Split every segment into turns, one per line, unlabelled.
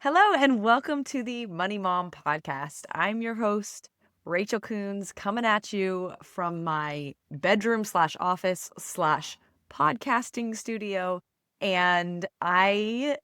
Hello and welcome to the Money Mom podcast. I'm your host, Rachel Coons, coming at you from my bedroom slash office slash podcasting studio. And I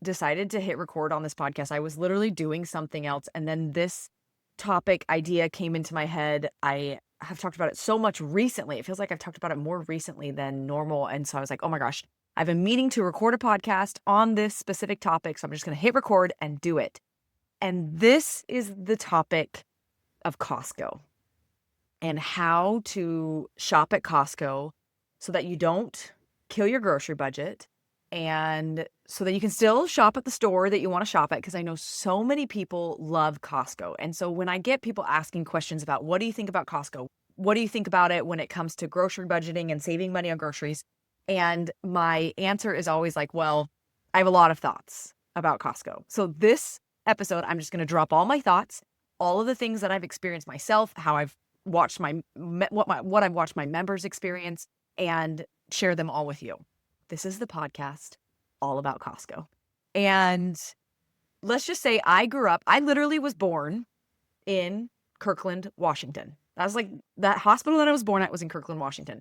decided to hit record on this podcast. I was literally doing something else. And then this topic idea came into my head. I have talked about it so much recently. It feels like I've talked about it more recently than normal. And so I was like, oh my gosh, I've been meaning to record a podcast on this specific topic. So I'm just going to hit record and do it. And this is the topic of Costco and how to shop at Costco so that you don't kill your grocery budget and so that you can still shop at the store that you want to shop at. Because I know so many people love Costco. And so when I get people asking questions about what do you think about Costco? What do you think about it when it comes to grocery budgeting and saving money on groceries? And my answer is always like, well, I have a lot of thoughts about Costco. So this episode, I'm just going to drop all my thoughts, all of the things that I've experienced myself, how I've watched what I've watched my members experience, and share them all with you. This is the podcast all about Costco. And let's just say I literally was born in Kirkland, Washington. That was like that hospital that I was born at was in Kirkland, Washington,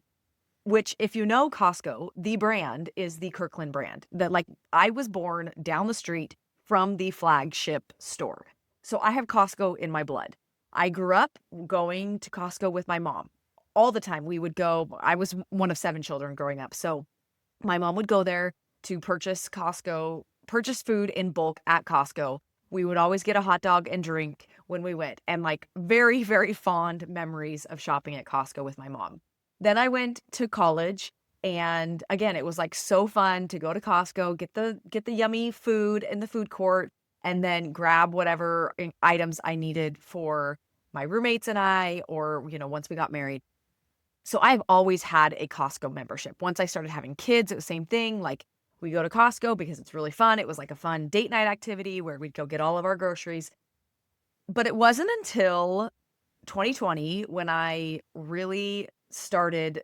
which if you know Costco, the brand is the Kirkland brand. That like I was born down the street from the flagship store. So I have Costco in my blood. I grew up going to Costco with my mom all the time. We would go. I was one of 7 children growing up. So my mom would go there to purchase food in bulk at Costco. We would always get a hot dog and drink when we went, and like very, very fond memories of shopping at Costco with my mom. Then I went to college, and again, it was like so fun to go to Costco, get the yummy food in the food court, and then grab whatever items I needed for my roommates and I, or once we got married. So I've always had a Costco membership. Once I started having kids, it was the same thing. Like we go to Costco because it's really fun. It was like a fun date night activity where we'd go get all of our groceries. But it wasn't until 2020 when I really started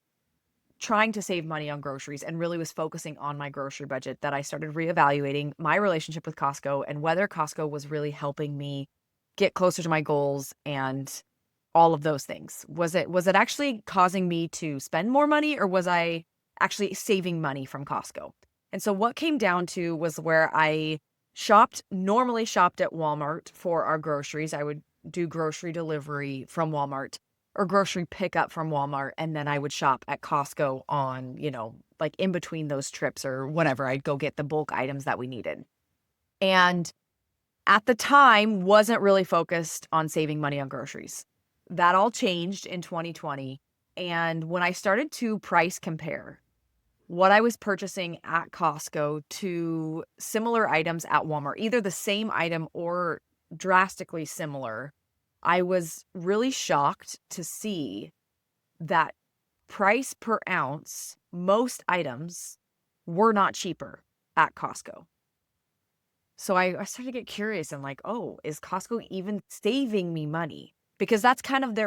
trying to save money on groceries and really was focusing on my grocery budget that I started reevaluating my relationship with Costco and whether Costco was really helping me get closer to my goals and all of those things. Was it actually causing me to spend more money, or was I actually saving money from Costco? And so what came down to was where I normally shopped at Walmart for our groceries. I would do grocery delivery from Walmart or grocery pickup from Walmart. And then I would shop at Costco on, like in between those trips or whatever. I'd go get the bulk items that we needed. And at the time, wasn't really focused on saving money on groceries. That all changed in 2020. And when I started to price compare what I was purchasing at Costco to similar items at Walmart, either the same item or drastically similar, I was really shocked to see that price per ounce, most items were not cheaper at Costco. So I started to get curious and like, oh, is Costco even saving me money? Because that's kind of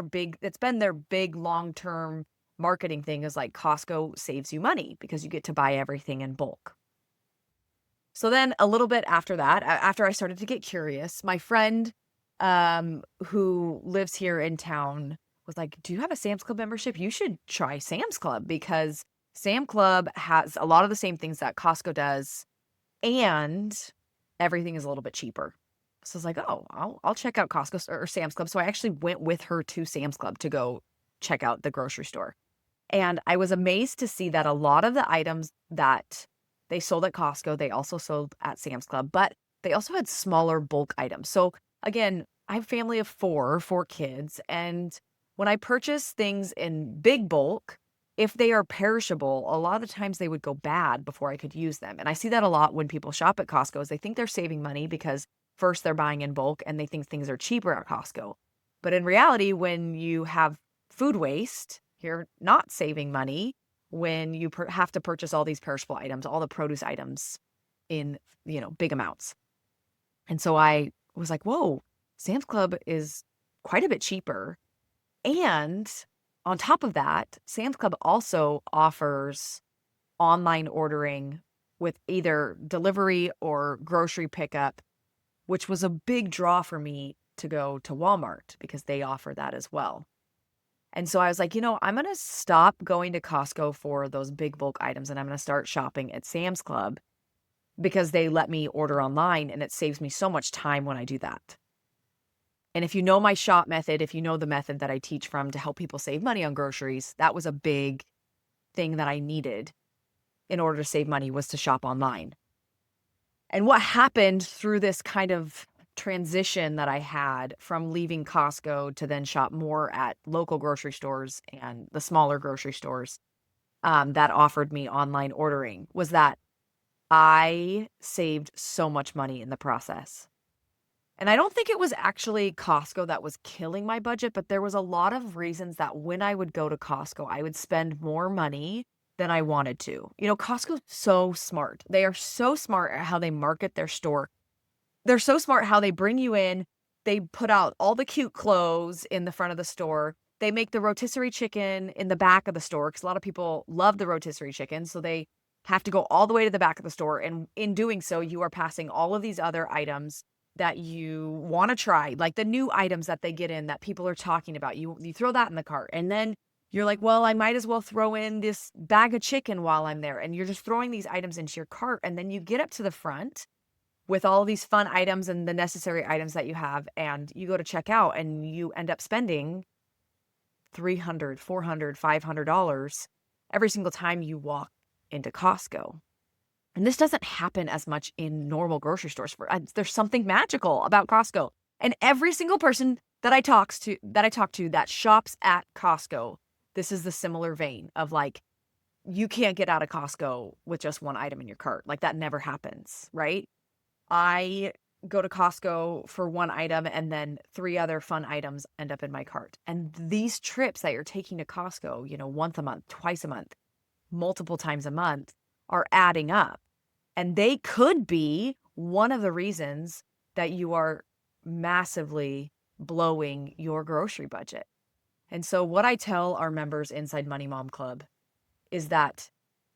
it's been their big long-term marketing thing is like Costco saves you money because you get to buy everything in bulk. So then a little bit after that, after I started to get curious, my friend who lives here in town was like, do you have a Sam's Club membership? You should try Sam's Club because Sam Club has a lot of the same things that Costco does and everything is a little bit cheaper. So I was like, oh, I'll check out Costco or Sam's Club. So I actually went with her to Sam's Club to go check out the grocery store. And I was amazed to see that a lot of the items that they sold at Costco, they also sold at Sam's Club, but they also had smaller bulk items. So again, I have a family of 4 kids. And when I purchase things in big bulk, if they are perishable, a lot of times they would go bad before I could use them. And I see that a lot when people shop at Costco is they think they're saving money because first they're buying in bulk and they think things are cheaper at Costco. But in reality, when you have food waste, you're not saving money when you have to purchase all these perishable items, all the produce items in, big amounts. And so I was like, whoa, Sam's Club is quite a bit cheaper. And on top of that, Sam's Club also offers online ordering with either delivery or grocery pickup which was a big draw for me to go to Walmart because they offer that as well. And so I was like, I'm going to stop going to Costco for those big bulk items and I'm going to start shopping at Sam's Club because they let me order online and it saves me so much time when I do that. And if you know my shop method, if you know the method that I teach from to help people save money on groceries, that was a big thing that I needed in order to save money was to shop online. And what happened through this kind of transition that I had from leaving Costco to then shop more at local grocery stores and the smaller grocery stores that offered me online ordering was that I saved so much money in the process. And I don't think it was actually Costco that was killing my budget, but there was a lot of reasons that when I would go to Costco, I would spend more money than I wanted to. Costco's so smart. They are so smart at how they market their store. They're so smart how they bring you in. They put out all the cute clothes in the front of the store. They make the rotisserie chicken in the back of the store because a lot of people love the rotisserie chicken. So they have to go all the way to the back of the store. And in doing so, you are passing all of these other items that you want to try, like the new items that they get in that people are talking about. You throw that in the cart and then you're like, well, I might as well throw in this bag of chicken while I'm there. And you're just throwing these items into your cart. And then you get up to the front with all these fun items and the necessary items that you have. And you go to check out and you end up spending $300, $400, $500 every single time you walk into Costco. And this doesn't happen as much in normal grocery stores. There's something magical about Costco. And every single person that I talk to that shops at Costco, this is the similar vein of like, you can't get out of Costco with just one item in your cart. Like that never happens, right? I go to Costco for one item and then 3 other fun items end up in my cart. And these trips that you're taking to Costco, once a month, twice a month, multiple times a month are adding up. And they could be one of the reasons that you are massively blowing your grocery budget. And so what I tell our members inside Money Mom Club is that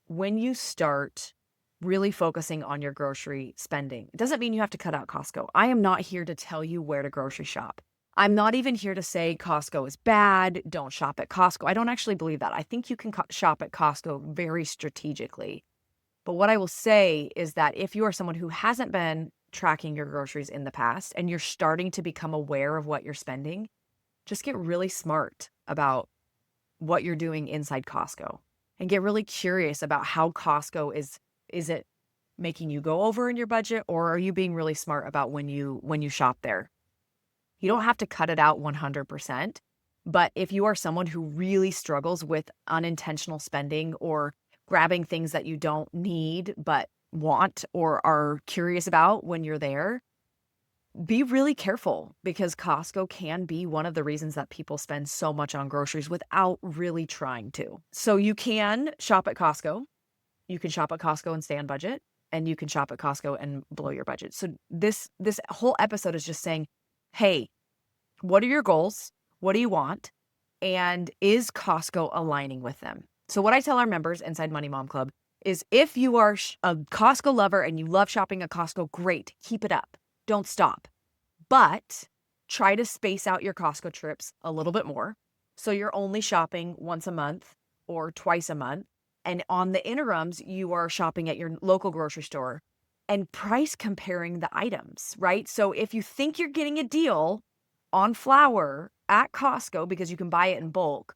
when you start really focusing on your grocery spending, it doesn't mean you have to cut out Costco. I am not here to tell you where to grocery shop. I'm not even here to say Costco is bad. Don't shop at Costco. I don't actually believe that. I think you can shop at Costco very strategically. But what I will say is that if you are someone who hasn't been tracking your groceries in the past and you're starting to become aware of what you're spending, just get really smart about what you're doing inside Costco and get really curious about how Costco is it making you go over in your budget, or are you being really smart about when you shop there? You don't have to cut it out 100%, but if you are someone who really struggles with unintentional spending or grabbing things that you don't need but want or are curious about when you're there, be really careful because Costco can be one of the reasons that people spend so much on groceries without really trying to. So you can shop at Costco. You can shop at Costco and stay on budget, and you can shop at Costco and blow your budget. So this whole episode is just saying, hey, what are your goals? What do you want? And is Costco aligning with them? So what I tell our members inside Money Mom Club is if you are a Costco lover and you love shopping at Costco, great, keep it up. Don't stop. But try to space out your Costco trips a little bit more. So you're only shopping once a month or twice a month. And on the interims, you are shopping at your local grocery store and price comparing the items, right? So if you think you're getting a deal on flour at Costco because you can buy it in bulk,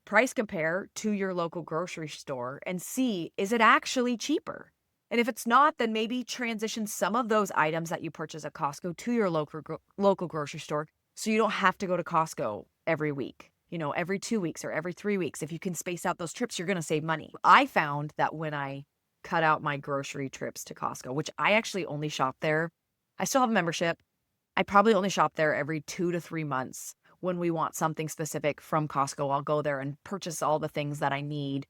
price compare to your local grocery store and see, is it actually cheaper? And if it's not, then maybe transition some of those items that you purchase at Costco to your local grocery store so you don't have to go to Costco every week, every 2 weeks or every 3 weeks. If you can space out those trips, you're going to save money. I found that when I cut out my grocery trips to Costco, which I actually only shop there, I still have a membership. I probably only shop there every 2 to 3 months. When we want something specific from Costco, I'll go there and purchase all the things that I need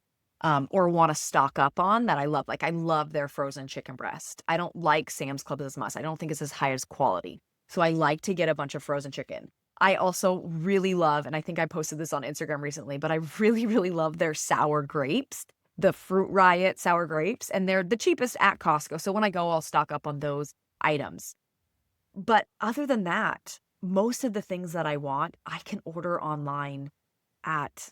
or want to stock up on that I love. Like I love their frozen chicken breast. I don't like Sam's Club as much. I don't think it's as high as quality. So I like to get a bunch of frozen chicken. I also really love, and I think I posted this on Instagram recently, but I really, really love their sour grapes, the Fruit Riot sour grapes, and they're the cheapest at Costco. So when I go, I'll stock up on those items. But other than that, most of the things that I want, I can order online at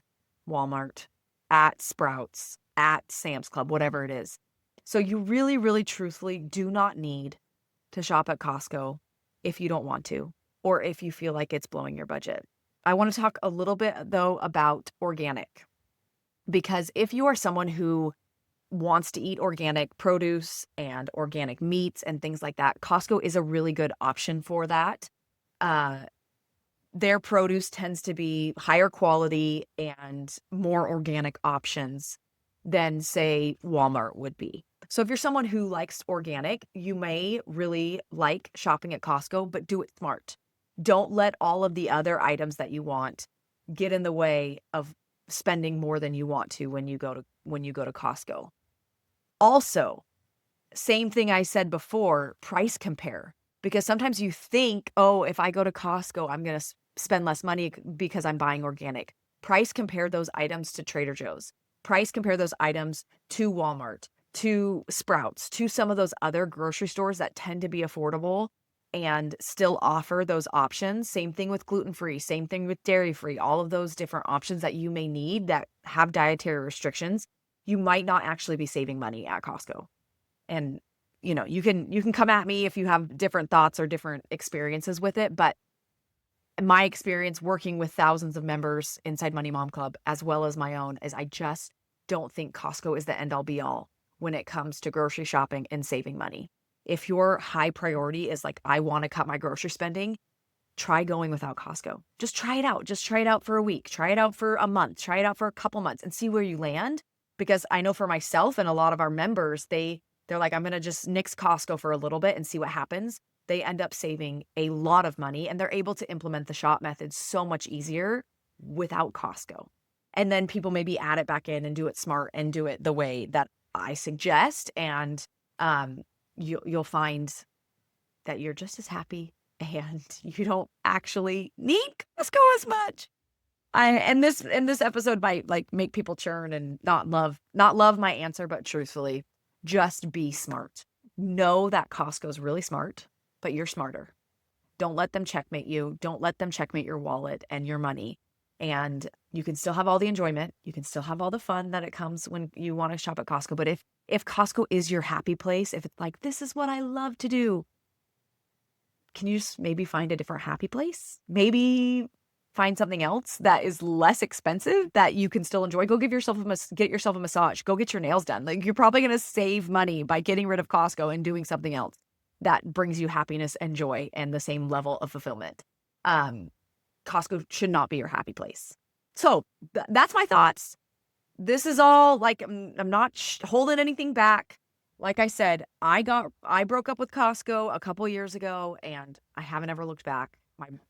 Walmart, at Sprouts, at Sam's Club, whatever it is. So you really, really truthfully do not need to shop at Costco if you don't want to, or if you feel like it's blowing your budget. I want to talk a little bit though about organic, because if you are someone who wants to eat organic produce and organic meats and things like that, Costco is a really good option for that. Uh, their produce tends to be higher quality and more organic options than, say, Walmart would be. So if you're someone who likes organic, you may really like shopping at Costco, but do it smart. Don't let all of the other items that you want get in the way of spending more than you want to when you go to Costco. Also, same thing I said before, price compare. Because sometimes you think, oh, if I go to Costco, I'm going to spend less money because I'm buying organic. Price compare those items to Trader Joe's. Price compare those items to Walmart, to Sprouts, to some of those other grocery stores that tend to be affordable and still offer those options. Same thing with gluten-free, same thing with dairy-free, all of those different options that you may need that have dietary restrictions. You might not actually be saving money at Costco. And, you can come at me if you have different thoughts or different experiences with it, but my experience working with thousands of members inside Money Mom Club, as well as my own, is I just don't think Costco is the end all be all when it comes to grocery shopping and saving money. If your high priority is like, I want to cut my grocery spending, try going without Costco. Just try it out. Just try it out for a week. Try it out for a month. Try it out for a couple months and see where you land. Because I know for myself and a lot of our members, they're like, I'm going to just nix Costco for a little bit and see what happens. They end up saving a lot of money and they're able to implement the shop method so much easier without Costco. And then people maybe add it back in and do it smart and do it the way that I suggest. And um, you'll find that you're just as happy and you don't actually need Costco as much. And this episode might like make people churn and not love my answer, but truthfully, just be smart. Know that Costco's really smart, but you're smarter. Don't let them checkmate you. Don't let them checkmate your wallet and your money. And you can still have all the enjoyment. You can still have all the fun that it comes when you want to shop at Costco. But if Costco is your happy place, if it's like, this is what I love to do, can you just maybe find a different happy place? Maybe find something else that is less expensive that you can still enjoy. Go get yourself a massage. Go get your nails done. Like, you're probably going to save money by getting rid of Costco and doing something else that brings you happiness and joy and the same level of fulfillment. Costco should not be your happy place. So that's my thoughts. This is all like, I'm not holding anything back. Like I said, I broke up with Costco a couple years ago and I haven't ever looked back.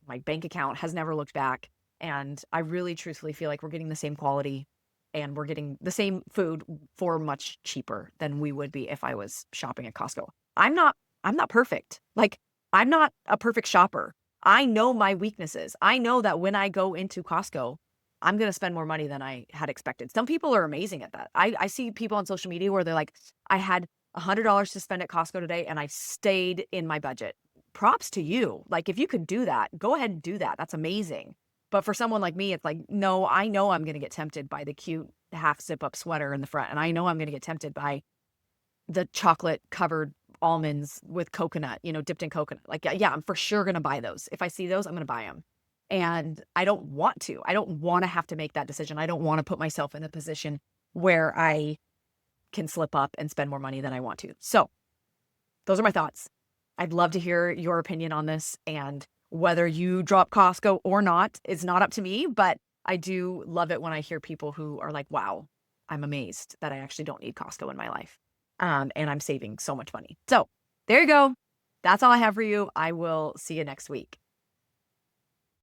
My bank account has never looked back. And I really truthfully feel like we're getting the same quality and we're getting the same food for much cheaper than we would be if I was shopping at Costco. I'm not perfect. Like, I'm not a perfect shopper. I know my weaknesses. I know that when I go into Costco, I'm going to spend more money than I had expected. Some people are amazing at that. I see people on social media where they're like, I had $100 to spend at Costco today and I stayed in my budget. Props to you. Like, if you could do that, go ahead and do that. That's amazing. But for someone like me, it's like, no, I know I'm going to get tempted by the cute half zip up sweater in the front. And I know I'm going to get tempted by the chocolate covered almonds with coconut, dipped in coconut. Like, yeah, I'm for sure going to buy those. If I see those, I'm going to buy them. And I don't want to. I don't want to have to make that decision. I don't want to put myself in a position where I can slip up and spend more money than I want to. So those are my thoughts. I'd love to hear your opinion on this, and whether you drop Costco or not is not up to me, but I do love it when I hear people who are like, wow, I'm amazed that I actually don't need Costco in my life. And I'm saving so much money. So there you go. That's all I have for you. I will see you next week.